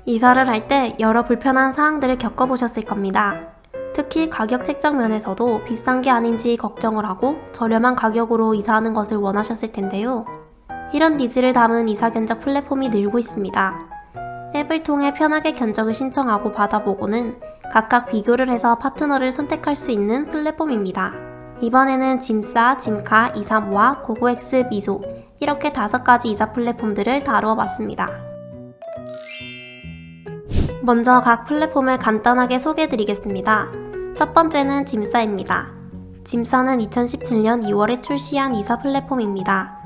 이사를 할 때 여러 불편한 사항들을 겪어보셨을 겁니다. 특히 가격 책정 면에서도 비싼 게 아닌지 걱정을 하고 저렴한 가격으로 이사하는 것을 원하셨을 텐데요. 이런 니즈를 담은 이사 견적 플랫폼이 늘고 있습니다. 앱을 통해 편하게 견적을 신청하고 받아보고는 각각 비교를 해서 파트너를 선택할 수 있는 플랫폼입니다. 이번에는 짐싸, 짐카, 이사모아, 고고엑스, 미소 이렇게 5가지 이사 플랫폼들을 다루어 봤습니다. 먼저 각 플랫폼을 간단하게 소개해드리겠습니다. 첫 번째는 짐싸입니다. 짐싸는 2017년 2월에 출시한 이사 플랫폼입니다.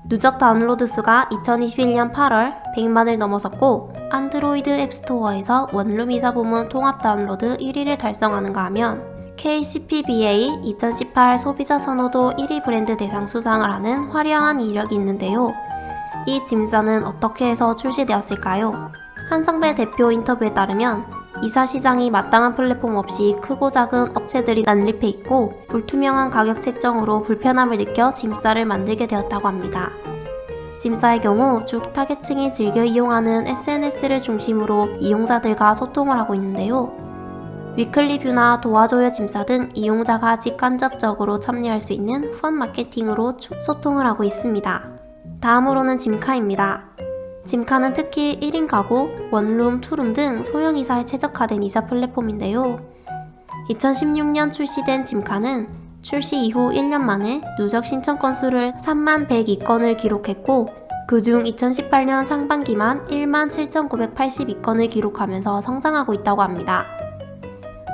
누적 다운로드 수가 2021년 8월 100만을 넘어섰고 안드로이드 앱스토어에서 원룸 이사 부문 통합 다운로드 1위를 달성하는가 하면 KCPBA 2018 소비자 선호도 1위 브랜드 대상 수상을 하는 화려한 이력이 있는데요. 이 짐싸는 어떻게 해서 출시되었을까요? 한성배 대표 인터뷰에 따르면 이사 시장이 마땅한 플랫폼 없이 크고 작은 업체들이 난립해 있고 불투명한 가격 책정으로 불편함을 느껴 짐싸를 만들게 되었다고 합니다. 짐싸의 경우 주 타겟층이 즐겨 이용하는 SNS를 중심으로 이용자들과 소통을 하고 있는데요. 위클리뷰나 도와줘요 짐싸 등 이용자가 직간접적으로 참여할 수 있는 후원 마케팅으로 소통을 하고 있습니다. 다음으로는 짐카입니다. 짐카는 특히 1인 가구, 원룸, 투룸 등 소형 이사에 최적화된 이사 플랫폼인데요. 2016년 출시된 짐카는 출시 이후 1년 만에 누적 신청 건수를 3만 102건을 기록했고 그중 2018년 상반기만 1만 7,982건을 기록하면서 성장하고 있다고 합니다.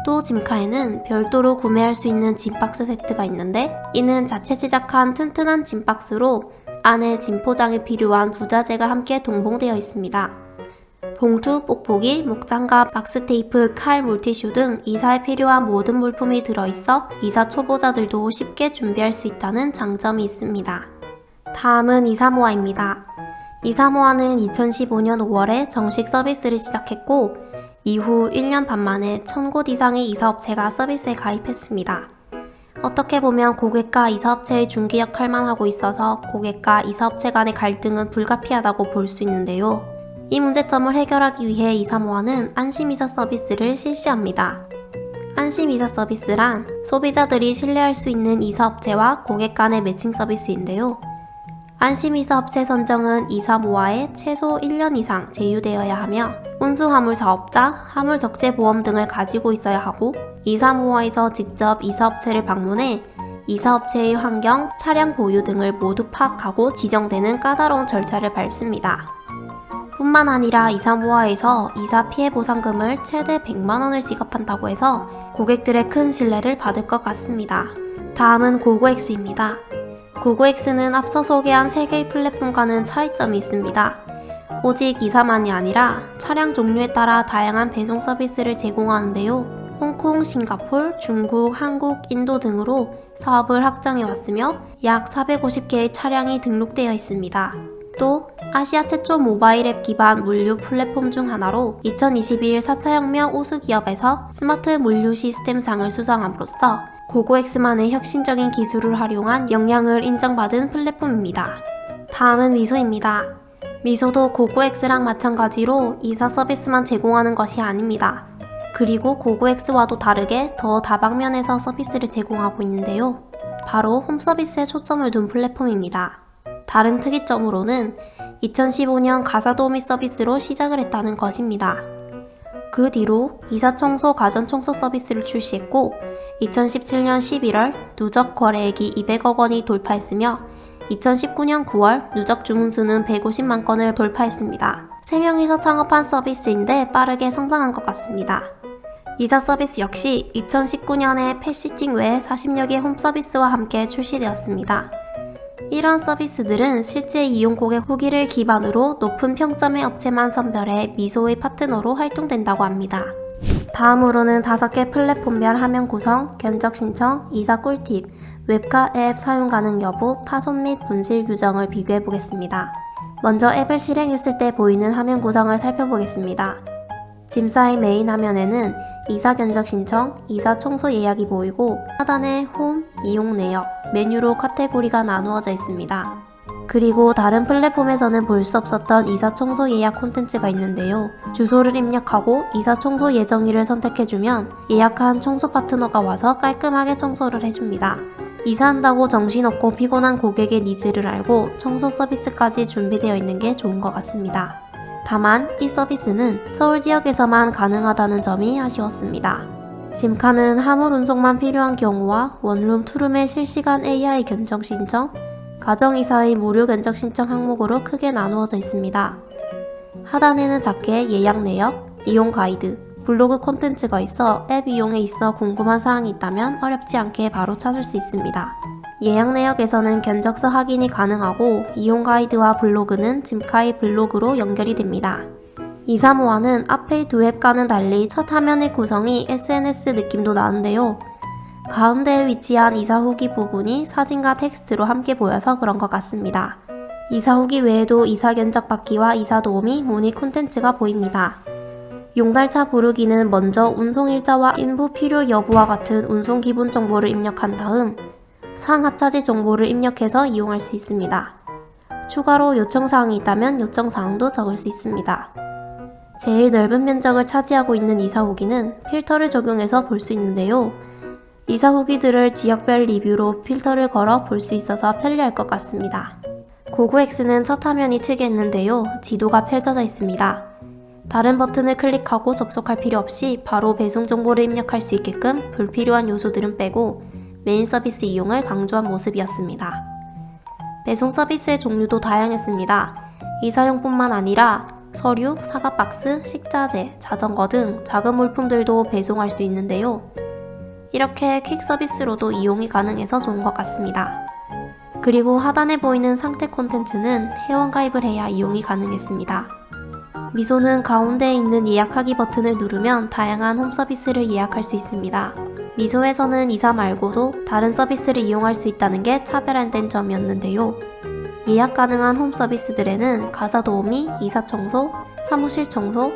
또 짐카에는 별도로 구매할 수 있는 짐박스 세트가 있는데 이는 자체 제작한 튼튼한 짐박스로 안에 짐 포장에 필요한 부자재가 함께 동봉되어 있습니다. 봉투, 뽁뽁이, 목장갑, 박스테이프, 칼, 물티슈 등 이사에 필요한 모든 물품이 들어있어 이사 초보자들도 쉽게 준비할 수 있다는 장점이 있습니다. 다음은 이사모아입니다. 이사모아는 2015년 5월에 정식 서비스를 시작했고 이후 1년 반 만에 1000곳 이상의 이사업체가 서비스에 가입했습니다. 어떻게 보면 고객과 이사업체의 중개 역할만 하고 있어서 고객과 이사업체 간의 갈등은 불가피하다고 볼 수 있는데요. 이 문제점을 해결하기 위해 이사모아는 안심이사 서비스를 실시합니다. 안심이사 서비스란 소비자들이 신뢰할 수 있는 이사업체와 고객 간의 매칭 서비스인데요. 안심이사업체 선정은 이사모아에 최소 1년 이상 제휴되어야 하며 운수화물 사업자, 화물 적재 보험 등을 가지고 있어야 하고 이사모아에서 직접 이사업체를 방문해 이사업체의 환경, 차량 보유 등을 모두 파악하고 지정되는 까다로운 절차를 밟습니다. 뿐만 아니라 이사모아에서 이사 피해 보상금을 최대 100만원을 지급한다고 해서 고객들의 큰 신뢰를 받을 것 같습니다. 다음은 고고엑스입니다. 고고엑스는 앞서 소개한 3개의 플랫폼과는 차이점이 있습니다. 오직 이사만이 아니라 차량 종류에 따라 다양한 배송 서비스를 제공하는데요. 홍콩, 싱가폴, 중국, 한국, 인도 등으로 사업을 확장해 왔으며 약 450개의 차량이 등록되어 있습니다. 또 아시아 최초 모바일 앱 기반 물류 플랫폼 중 하나로 2021 4차 혁명 우수기업에서 스마트 물류 시스템상을 수상함으로써 고고엑스만의 혁신적인 기술을 활용한 역량을 인정받은 플랫폼입니다. 다음은 미소입니다. 미소도 고고엑스랑 마찬가지로 이사 서비스만 제공하는 것이 아닙니다. 그리고 고고엑스와도 다르게 더 다방면에서 서비스를 제공하고 있는데요. 바로 홈서비스에 초점을 둔 플랫폼입니다. 다른 특이점으로는 2015년 가사도우미 서비스로 시작을 했다는 것입니다. 그 뒤로 이사청소, 가전청소 서비스를 출시했고 2017년 11월 누적 거래액이 200억 원이 돌파했으며 2019년 9월 누적 주문수는 150만 건을 돌파했습니다. 3명이서 창업한 서비스인데 빠르게 성장한 것 같습니다. 이사 서비스 역시 2019년에 펫시팅 외에 40여 개 홈서비스와 함께 출시되었습니다. 이런 서비스들은 실제 이용 고객 후기를 기반으로 높은 평점의 업체만 선별해 미소의 파트너로 활동된다고 합니다. 다음으로는 5개 플랫폼별 화면 구성, 견적 신청, 이사 꿀팁, 웹과 앱 사용 가능 여부, 파손 및 분실 규정을 비교해 보겠습니다. 먼저 앱을 실행했을 때 보이는 화면 구성을 살펴보겠습니다. 짐싸의 메인 화면에는 이사 견적 신청, 이사 청소 예약이 보이고 하단에 홈, 이용 내역, 메뉴로 카테고리가 나누어져 있습니다. 그리고 다른 플랫폼에서는 볼 수 없었던 이사 청소 예약 콘텐츠가 있는데요. 주소를 입력하고 이사 청소 예정일을 선택해주면 예약한 청소 파트너가 와서 깔끔하게 청소를 해줍니다. 이사한다고 정신없고 피곤한 고객의 니즈를 알고 청소 서비스까지 준비되어 있는 게 좋은 것 같습니다. 다만 이 서비스는 서울 지역에서만 가능하다는 점이 아쉬웠습니다. 짐카는 화물 운송만 필요한 경우와 원룸, 투룸의 실시간 AI 견적 신청, 가정이사의 무료 견적 신청 항목으로 크게 나누어져 있습니다. 하단에는 작게 예약 내역, 이용 가이드, 블로그 콘텐츠가 있어 앱 이용에 있어 궁금한 사항이 있다면 어렵지 않게 바로 찾을 수 있습니다. 예약 내역에서는 견적서 확인이 가능하고 이용 가이드와 블로그는 짐카의 블로그로 연결이 됩니다. 이사모아는 앞의 두 앱과는 달리 첫 화면의 구성이 SNS 느낌도 나는데요. 가운데에 위치한 이사 후기 부분이 사진과 텍스트로 함께 보여서 그런 것 같습니다. 이사 후기 외에도 이사 견적 받기와 이사 도우미, 문의 콘텐츠가 보입니다. 용달차 부르기는 먼저 운송 일자와 인부 필요 여부와 같은 운송 기본 정보를 입력한 다음 상하차지 정보를 입력해서 이용할 수 있습니다. 추가로 요청사항이 있다면 요청사항도 적을 수 있습니다. 제일 넓은 면적을 차지하고 있는 이사 후기는 필터를 적용해서 볼 수 있는데요. 이사 후기들을 지역별 리뷰로 필터를 걸어 볼 수 있어서 편리할 것 같습니다. 고고엑스는 첫 화면이 특이했는데요. 지도가 펼쳐져 있습니다. 다른 버튼을 클릭하고 접속할 필요 없이 바로 배송 정보를 입력할 수 있게끔 불필요한 요소들은 빼고 메인 서비스 이용을 강조한 모습이었습니다. 배송 서비스의 종류도 다양했습니다. 이사용뿐만 아니라 서류, 사과 박스, 식자재, 자전거 등 작은 물품들도 배송할 수 있는데요. 이렇게 퀵 서비스로도 이용이 가능해서 좋은 것 같습니다. 그리고 하단에 보이는 상태 콘텐츠는 회원가입을 해야 이용이 가능했습니다. 미소는 가운데에 있는 예약하기 버튼을 누르면 다양한 홈 서비스를 예약할 수 있습니다. 미소에서는 이사 말고도 다른 서비스를 이용할 수 있다는 게 차별화된 점이었는데요. 예약 가능한 홈 서비스들에는 가사 도우미, 이사 청소, 사무실 청소,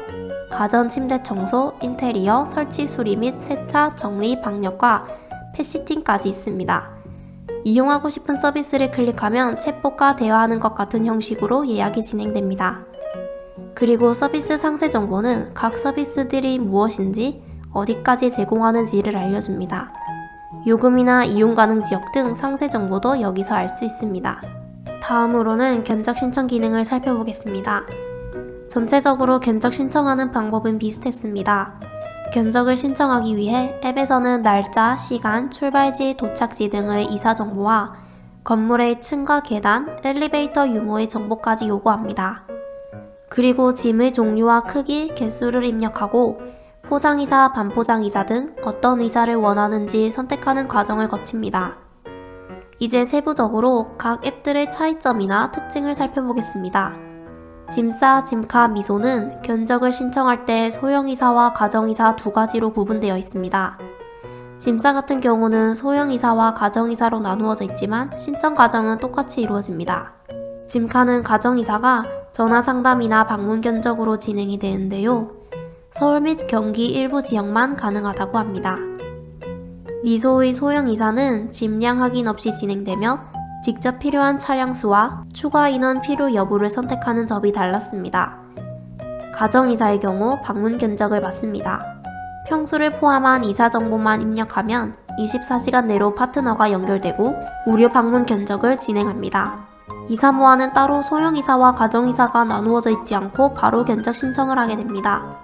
가전 침대 청소, 인테리어, 설치 수리 및 세차, 정리, 방역과 펫시팅까지 있습니다. 이용하고 싶은 서비스를 클릭하면 챗봇과 대화하는 것 같은 형식으로 예약이 진행됩니다. 그리고 서비스 상세 정보는 각 서비스들이 무엇인지, 어디까지 제공하는지를 알려줍니다. 요금이나 이용 가능 지역 등 상세 정보도 여기서 알 수 있습니다. 다음으로는 견적 신청 기능을 살펴보겠습니다. 전체적으로 견적 신청하는 방법은 비슷했습니다. 견적을 신청하기 위해 앱에서는 날짜, 시간, 출발지, 도착지 등의 이사 정보와 건물의 층과 계단, 엘리베이터 유무의 정보까지 요구합니다. 그리고 짐의 종류와 크기, 개수를 입력하고 포장이사, 반포장이사 등 어떤 이사를 원하는지 선택하는 과정을 거칩니다. 이제 세부적으로 각 앱들의 차이점이나 특징을 살펴보겠습니다. 짐싸, 짐카, 미소는 견적을 신청할 때 소형이사와 가정이사 두 가지로 구분되어 있습니다. 짐싸 같은 경우는 소형이사와 가정이사로 나누어져 있지만 신청 과정은 똑같이 이루어집니다. 짐카는 가정이사가 전화 상담이나 방문 견적으로 진행이 되는데요. 서울 및 경기 일부 지역만 가능하다고 합니다. 미소의 소형이사는 짐량 확인 없이 진행되며 직접 필요한 차량 수와 추가 인원 필요 여부를 선택하는 점이 달랐습니다. 가정이사의 경우 방문 견적을 받습니다. 평수를 포함한 이사 정보만 입력하면 24시간 내로 파트너가 연결되고 무료 방문 견적을 진행합니다. 이사모아는 따로 소형이사와 가정이사가 나누어져 있지 않고 바로 견적 신청을 하게 됩니다.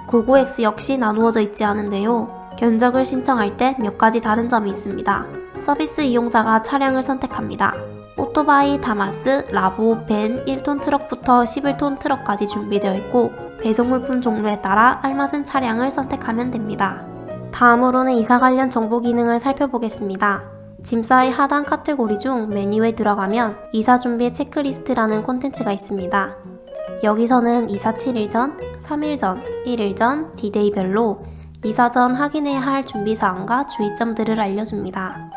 고고엑스 역시 나누어져 있지 않은데요. 견적을 신청할 때 몇 가지 다른 점이 있습니다. 서비스 이용자가 차량을 선택합니다. 오토바이, 다마스, 라보, 벤, 1톤 트럭부터 11톤 트럭까지 준비되어 있고 배송 물품 종류에 따라 알맞은 차량을 선택하면 됩니다. 다음으로는 이사 관련 정보 기능을 살펴보겠습니다. 짐싸의 하단 카테고리 중 메뉴에 들어가면 이사 준비 체크리스트라는 콘텐츠가 있습니다. 여기서는 이사 7일 전, 3일 전, 1일 전, 디데이별로 이사 전 확인해야 할 준비사항과 주의점들을 알려줍니다.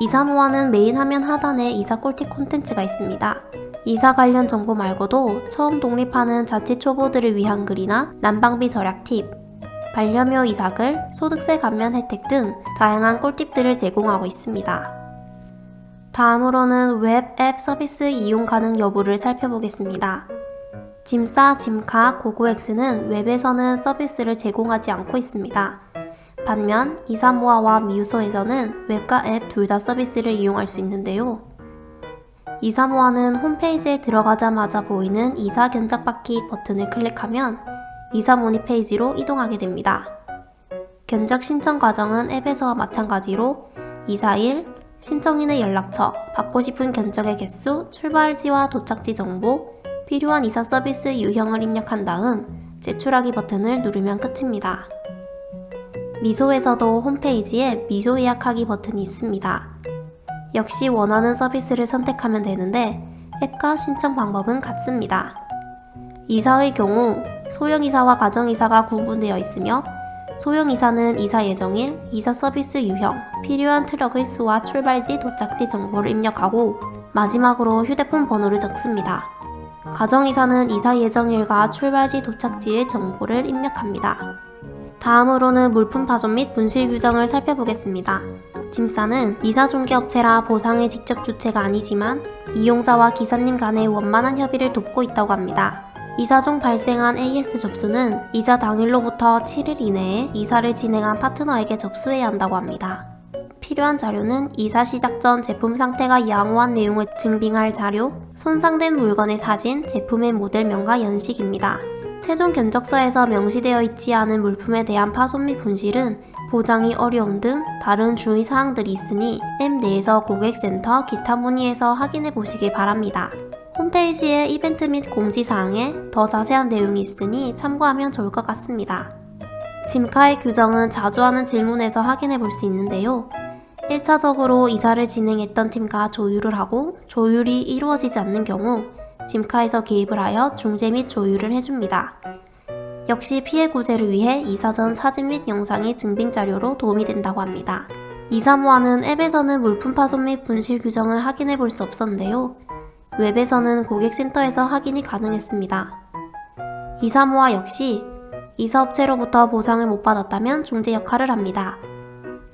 이사모아는 메인 화면 하단에 이사 꿀팁 콘텐츠가 있습니다. 이사 관련 정보 말고도 처음 독립하는 자취 초보들을 위한 글이나 난방비 절약 팁, 반려묘 이사글, 소득세 감면 혜택 등 다양한 꿀팁들을 제공하고 있습니다. 다음으로는 웹 앱 서비스 이용 가능 여부를 살펴보겠습니다. 짐싸, 짐카, 고고엑스는 웹에서는 서비스를 제공하지 않고 있습니다. 반면 이사모아와 미우소에서는 웹과 앱 둘 다 서비스를 이용할 수 있는데요. 이사모아는 홈페이지에 들어가자마자 보이는 이사 견적받기 버튼을 클릭하면 이사 문의 페이지로 이동하게 됩니다. 견적 신청 과정은 앱에서와 마찬가지로 이사일, 신청인의 연락처, 받고 싶은 견적의 개수, 출발지와 도착지 정보, 필요한 이사 서비스 유형을 입력한 다음 제출하기 버튼을 누르면 끝입니다. 미소에서도 홈페이지에 미소 예약하기 버튼이 있습니다. 역시 원하는 서비스를 선택하면 되는데 앱과 신청 방법은 같습니다. 이사의 경우 소형이사와 가정이사가 구분되어 있으며 소형이사는 이사 예정일, 이사 서비스 유형, 필요한 트럭의 수와 출발지, 도착지 정보를 입력하고 마지막으로 휴대폰 번호를 적습니다. 가정이사는 이사 예정일과 출발지, 도착지의 정보를 입력합니다. 다음으로는 물품 파손 및 분실 규정을 살펴보겠습니다. 짐싸는 이사 중개업체라 보상의 직접 주체가 아니지만 이용자와 기사님 간의 원만한 협의를 돕고 있다고 합니다. 이사 중 발생한 AS 접수는 이사 당일로부터 7일 이내에 이사를 진행한 파트너에게 접수해야 한다고 합니다. 필요한 자료는 이사 시작 전 제품 상태가 양호한 내용을 증빙할 자료, 손상된 물건의 사진, 제품의 모델명과 연식입니다. 최종 견적서에서 명시되어 있지 않은 물품에 대한 파손 및 분실은 보장이 어려운 등 다른 주의사항들이 있으니 앱 내에서 고객센터 기타 문의에서 확인해 보시길 바랍니다. 홈페이지에 이벤트 및 공지사항에 더 자세한 내용이 있으니 참고하면 좋을 것 같습니다. 짐카의 규정은 자주 하는 질문에서 확인해 볼 수 있는데요. 1차적으로 이사를 진행했던 팀과 조율을 하고 조율이 이루어지지 않는 경우 짐카에서 개입을 하여 중재 및 조율을 해줍니다. 역시 피해 구제를 위해 이사 전 사진 및 영상이 증빙 자료로 도움이 된다고 합니다. 이사모아는 앱에서는 물품 파손 및 분실 규정을 확인해 볼 수 없었는데요. 웹에서는 고객센터에서 확인이 가능했습니다. 이사모아 역시 이사업체로부터 보상을 못 받았다면 중재 역할을 합니다.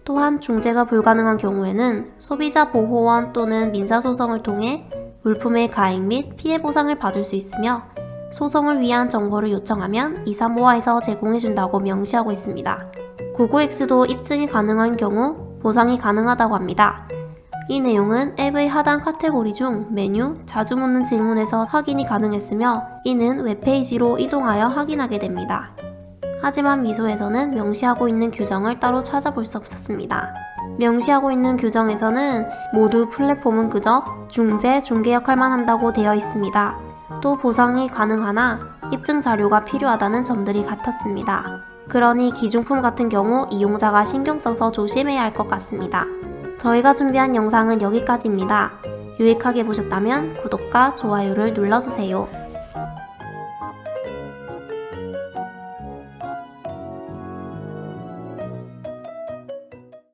또한 중재가 불가능한 경우에는 소비자 보호원 또는 민사소송을 통해 물품의 가액 및 피해 보상을 받을 수 있으며 소송을 위한 정보를 요청하면 이사모아에서 제공해준다고 명시하고 있습니다. 고고엑스도 입증이 가능한 경우 보상이 가능하다고 합니다. 이 내용은 앱의 하단 카테고리 중 메뉴, 자주 묻는 질문에서 확인이 가능했으며 이는 웹페이지로 이동하여 확인하게 됩니다. 하지만 미소에서는 명시하고 있는 규정을 따로 찾아볼 수 없었습니다. 명시하고 있는 규정에서는 모두 플랫폼은 그저 중재, 중개 역할만 한다고 되어 있습니다. 또 보상이 가능하나 입증 자료가 필요하다는 점들이 같았습니다. 그러니 기중품 같은 경우 이용자가 신경 써서 조심해야 할 것 같습니다. 저희가 준비한 영상은 여기까지입니다. 유익하게 보셨다면 구독과 좋아요를 눌러주세요.